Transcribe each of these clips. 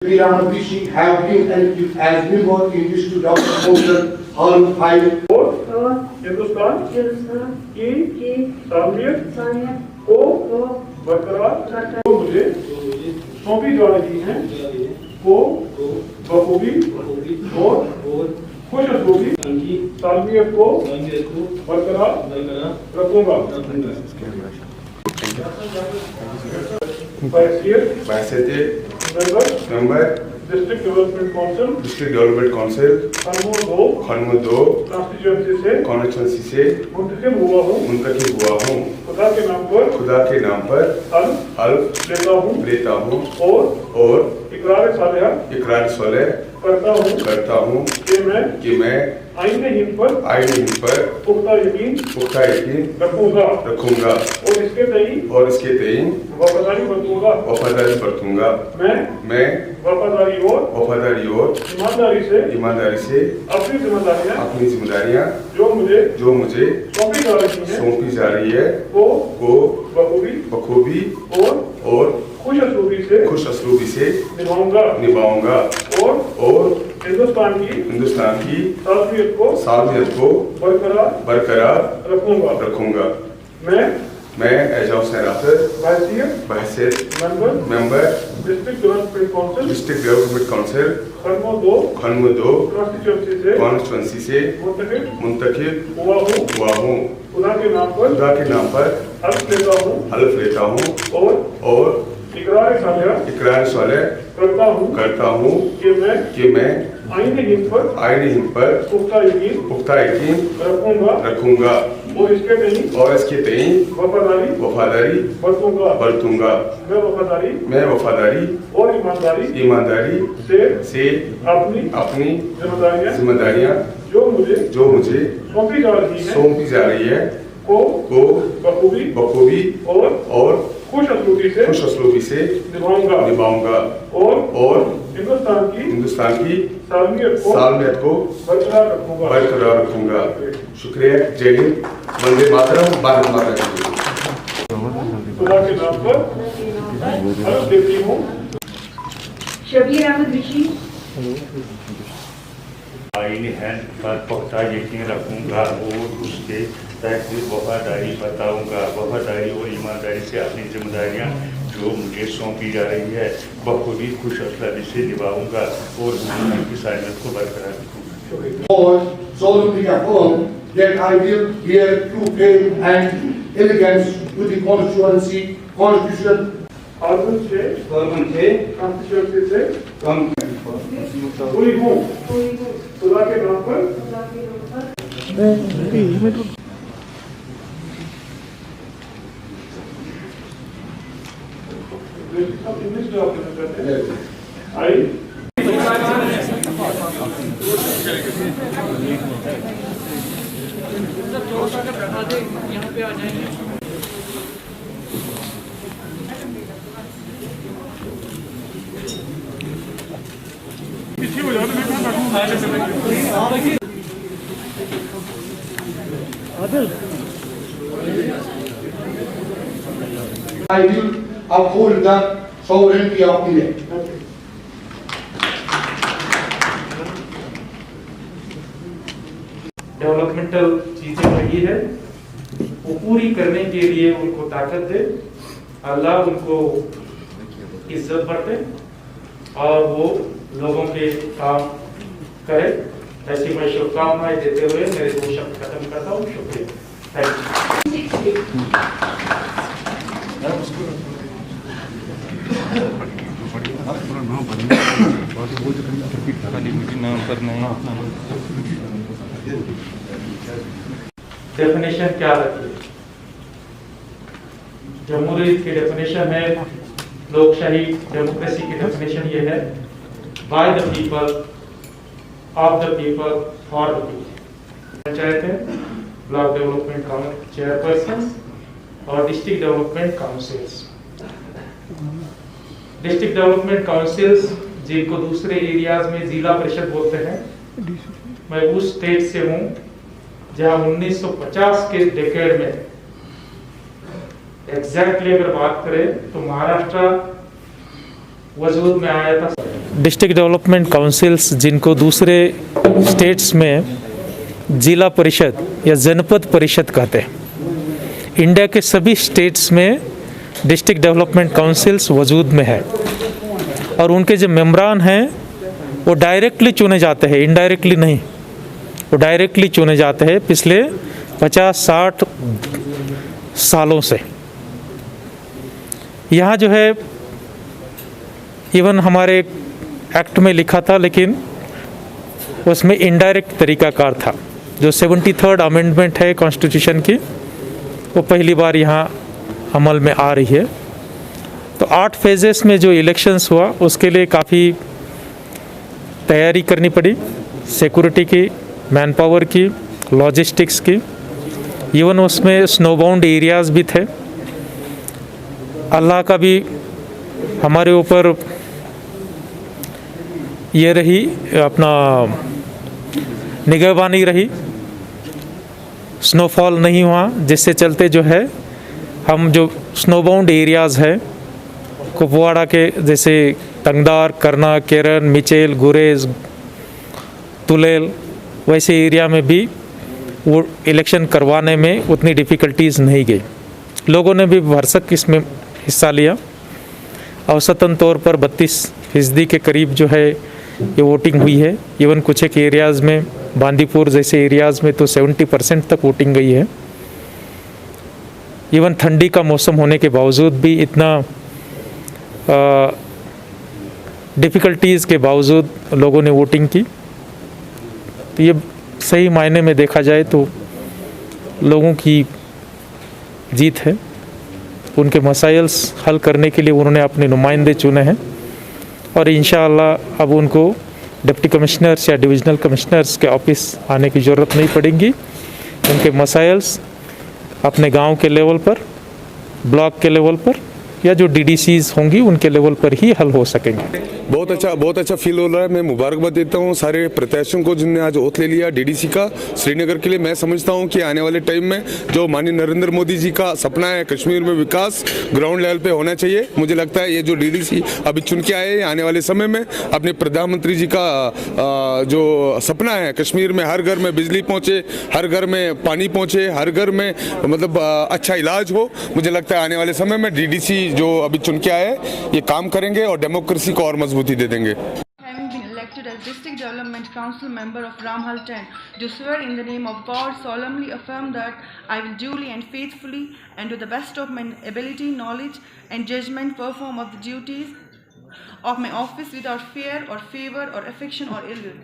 Rishi have been elected as member in District Development Council Hall 5 Hindustan की सामियत को बरकरार तो मुझे सौंपी जा रही हैं को बखूबी और खुश असलूबी सामियत को बरकरार रखूंगा। member district development council Khanmoh 2 constituency से मुंतखब हुआ हूँ। खुदा के नाम पर हल्फ लेता हूँ और इकरार सालेह करता हूँ कि मैं आईने हिंद पर पुख्ता यकीन रखूंगा और इसके तई वफादारी बरतूंगा। मैं वफादारी और ईमानदारी से अपनी जिम्मेदारियां जो मुझे सौंपी जा रही है को बखूबी और खुश असलूबी से निभाऊंगा और हिंदुस्तान की सालमियत को बरकरार रखूंगा। मैं एजाज हुसैन राफिद बहैसियत member district development council Khanmoh 2 constituency से मुंतखब हुआ हूँ। खुदा के नाम पर हल्फ लेता हूँ और इकरार सालेह करता हूँ कि मैं आईने हिंद पर पुख्ता यकीन रखूंगा और इसके तई वफादारी बरतूंगा। मैं वफादारी और ईमानदारी से अपनी जिम्मेदारियां जो मुझे सौंपी जा रही है को बखूबी और खुश असलूबी से निभाऊंगा और हिंदुस्तान की सालमियत को बरकरार रखूंगा। शुक्रिया। जय हिंद। वंदे मातरम। भारत माता की खुदा के नाम पर हल्फ देती हूँ। शबीर अहमद ऋषि आईने हिंद पर पुख्ता यकीन रखूंगा और उसके तहत वफादारी बताऊंगा। वफादारी और ईमानदारी से अपनी जिम्मेदारियां जो मुझे सौंपी जा रही है बखूबी खुश असलूबी से निभाऊंगा और हिंदुस्तान की सालमियत को बरकरार रखूंगा। और solemnly affirm that I will bear true faith and allegiance to the Constitution हुई हूँ। खुदा के नाम पर यहाँ पे आ जाएंगे। I will uphold the sovereignty of India. Developmental चीजें लगी है वो पूरी करने के लिए उनको ताकत दे, अल्लाह उनको इज्जत बढ़े और वो लोगों के काम करे। ऐसी मैं शुभकामनाएं देते हुए मेरे 2 शब्द खत्म करता हूँ। शुक्रिया। Thank you. डेफिनेशन क्या रखी? जमहूरियत की डेफिनेशन है, लोकशाही डेमोक्रेसी की डेफिनेशन ये है, by the people, of the people, for the people. पंचायतें, ब्लॉक डेवलपमेंट चेयरपर्सन और district development councils. District development councils जिनको दूसरे एरियाज में जिला परिषद बोलते हैं, मैं उस स्टेट से हूँ जहाँ 1950 के डेकेड में एग्जैक्टली अगर बात करें तो महाराष्ट्र वजूद में आया था। डिस्ट्रिक्ट डेवलपमेंट काउंसिल्स, जिनको दूसरे स्टेट्स में जिला परिषद या जनपद परिषद कहते हैं, इंडिया के सभी स्टेट्स में डिस्ट्रिक्ट डेवलपमेंट काउंसिल्स वजूद में है। और उनके जो मेंबरान हैं वो डायरेक्टली चुने जाते हैं, इनडायरेक्टली नहीं, वो डायरेक्टली चुने जाते हैं पिछले 50-60 सालों से। यहाँ जो है इवन हमारे एक्ट में लिखा था, लेकिन उसमें इनडायरेक्ट तरीकाकार था। जो 73rd अमेंडमेंट है कॉन्स्टिट्यूशन की, वो पहली बार यहाँ अमल में आ रही है। तो 8 फेजेस में जो इलेक्शंस हुआ उसके लिए काफ़ी तैयारी करनी पड़ी, सिक्योरिटी की, मैन पावर की, लॉजिस्टिक्स की, इवन उसमें स्नोबाउंड एरियाज़ भी थे। अल्लाह का भी हमारे ऊपर ये रही, अपना निगहबानी रही, स्नोफॉल नहीं हुआ, जिससे चलते जो है हम जो स्नोबाउंड एरियाज़ है कुपवाड़ा के, जैसे तंगदार, करना, केरन, मिचेल, गुरेज, तुलेल, वैसे एरिया में भी वो इलेक्शन करवाने में उतनी डिफ़िकल्टीज़ नहीं गई। लोगों ने भी भरसक इसमें हिस्सा लिया। औसतन तौर पर 32% के करीब जो है ये वोटिंग हुई है। इवन कुछ एक एरियाज़ में, बांदीपुर जैसे एरियाज़ में तो 70% तक वोटिंग गई है। इवन ठंडी का मौसम होने के बावजूद भी, इतना डिफ़िकल्टीज़ के बावजूद लोगों ने वोटिंग की। तो ये सही मायने में देखा जाए तो लोगों की जीत है। उनके मसाइल्स हल करने के लिए उन्होंने अपने नुमाइंदे चुने हैं और इंशाअल्लाह अब उनको डिप्टी कमिश्नर्स या डिविजनल कमिश्नर्स के ऑफिस आने की ज़रूरत नहीं पड़ेगी। उनके मसाइल्स अपने गांव के लेवल पर, ब्लॉक के लेवल पर या जो डीडीसीज होंगी उनके लेवल पर ही हल हो सकेंगे। बहुत अच्छा फील हो रहा है। मैं मुबारकबाद देता हूँ सारे प्रत्याशियों को जिन्होंने आज ओथ ले लिया डीडीसी का श्रीनगर के लिए। मैं समझता हूँ कि आने वाले टाइम में जो माननीय नरेंद्र मोदी जी का सपना है कश्मीर में विकास ग्राउंड लेवल पे होना चाहिए। मुझे लगता है ये जो डीडीसी अभी चुन के आए आने वाले समय में अपने प्रधानमंत्री जी का जो सपना है कश्मीर में हर घर में बिजली पहुँचे, हर घर में पानी पहुँचे, हर घर में मतलब अच्छा इलाज हो। मुझे लगता है आने वाले समय में डीडीसी जो अभी चुन के आए ये काम करेंगे और डेमोक्रेसी को और मजबूती दे देंगे। Having been elected as District Development Council member of Ramhal 10, do swear in the name of God, solemnly affirm that I will duly and faithfully and to the best of my ability, knowledge and judgment perform of the duties of my office without fear or favor or affection or ill will.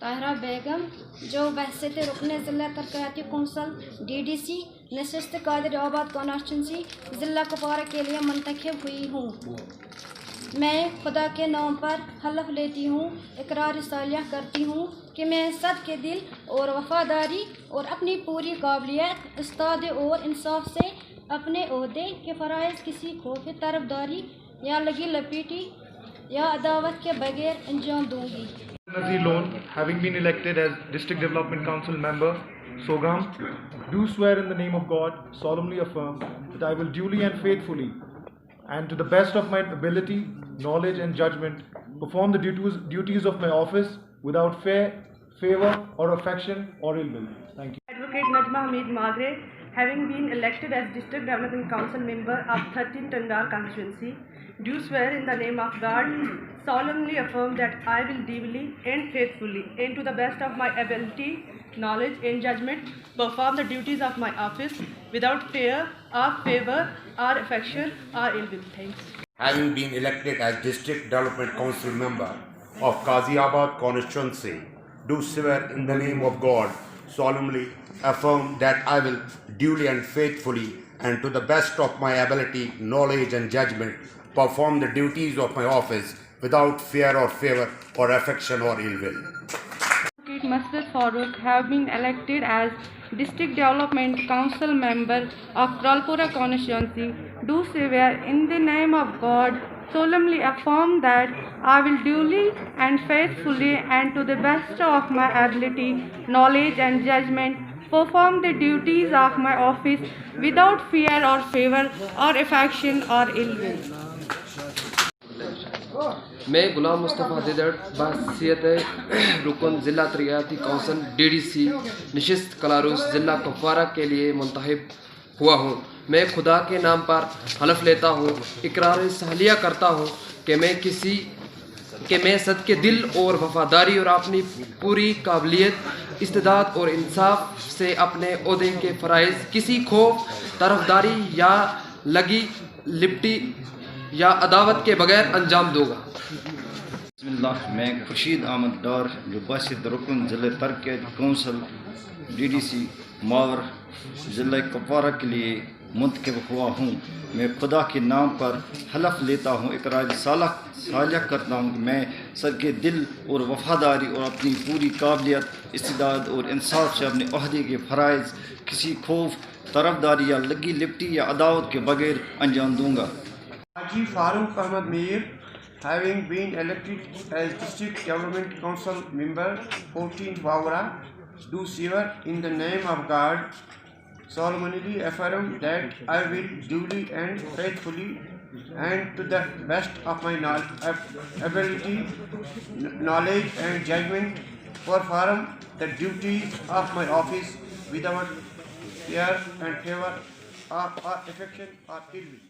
Tahira बेगम, जो बहसत रुकन ज़िला तरक्याती council DDC नशिस्त Qadir आबाद constituency ज़िला कुपवाड़ा के लिए मुंतखब हुई हूँ। मैं खुदा के नाम पर हलफ लेती हूँ, इकरार सालिया करती हूँ कि मैं सद के दिल और वफादारी और अपनी पूरी काबिलियत, उस्ताद और इंसाफ से अपने ओहदे के फ़राइज़ किसी खौफ तरफदारी या लगी लपेटी या अदावत के बगैर अंजाम दूँगी। Nazir Lone, having been elected as District Development Council member, Sogam, do swear in the name of God, solemnly affirm that I will duly and faithfully, and to the best of my ability, knowledge and judgment, perform the duties of my office without fear, favor or affection or ill will. Thank you. Advocate Najma Hamid Magre, having been elected as District Development Council member of 13 Tandar constituency, do swear in the name of God, solemnly affirm that I will duly and faithfully and to the best of my ability, knowledge and judgment perform the duties of my office without fear or favor or affection or ill will. Thanks. Having been elected as District Development Council member of Ghaziabad constituency, do swear in the name of God, solemnly affirm that I will duly and faithfully and to the best of my ability, knowledge and judgment perform the duties of my office without fear or favor or affection or ill will. Advocate Masjid Farooq, have been elected as District Development Council member of Kralpura constituency, do swear in the name of God, solemnly affirm that I will duly and faithfully and to the best of my ability, knowledge and judgment perform the duties of my office without fear or favor or affection or ill will. मैं गुलाम मुस्तफ़ा दिदड़ बासियत रुकन ज़िला तरक्याती council DDC नशिस्त Kalaroos ज़िला कुपवारा के लिए मुंतखब हुआ हूँ। मैं खुदा के नाम पर हलफ लेता हूँ, इकरार सहलिया करता हूँ कि मैं सदके दिल और वफादारी और अपनी पूरी काबिलियत, इस्तेदाद और इंसाफ से अपने ओहदे के फ़राइज़ किसी खौफ, तरफदारी या लगी लिपटी या अदावत के बगैर अंजाम दूंगा। बिस्मिल्लाह। मैं खुर्शीद अहमद डार जो बासित रुकन ज़िला तरक्याती कौंसल DDC मावर ज़िला कुपवारा के लिए मुंतखब हुआ हूँ। मैं खुदा के नाम पर हलफ लेता हूँ, इकरार सालिया करता हूँ कि मैं सदके दिल और वफादारी और अपनी पूरी काबिलियत, इस्तेदाद और इंसाफ से अपने ओहदे के फ़राइज़ किसी खौफ, तरफदारी या लगी लिपटी या अदावत के बगैर अंजाम दूंगा। Haji Farooq Ahmad Mir, having been elected as District Development Council Member 14 Wawra, do swear in the name of God, solemnly affirm that I will duly and faithfully and to the best of my ability, knowledge and judgment perform the duties of my office without fear and favor or affection or ill will.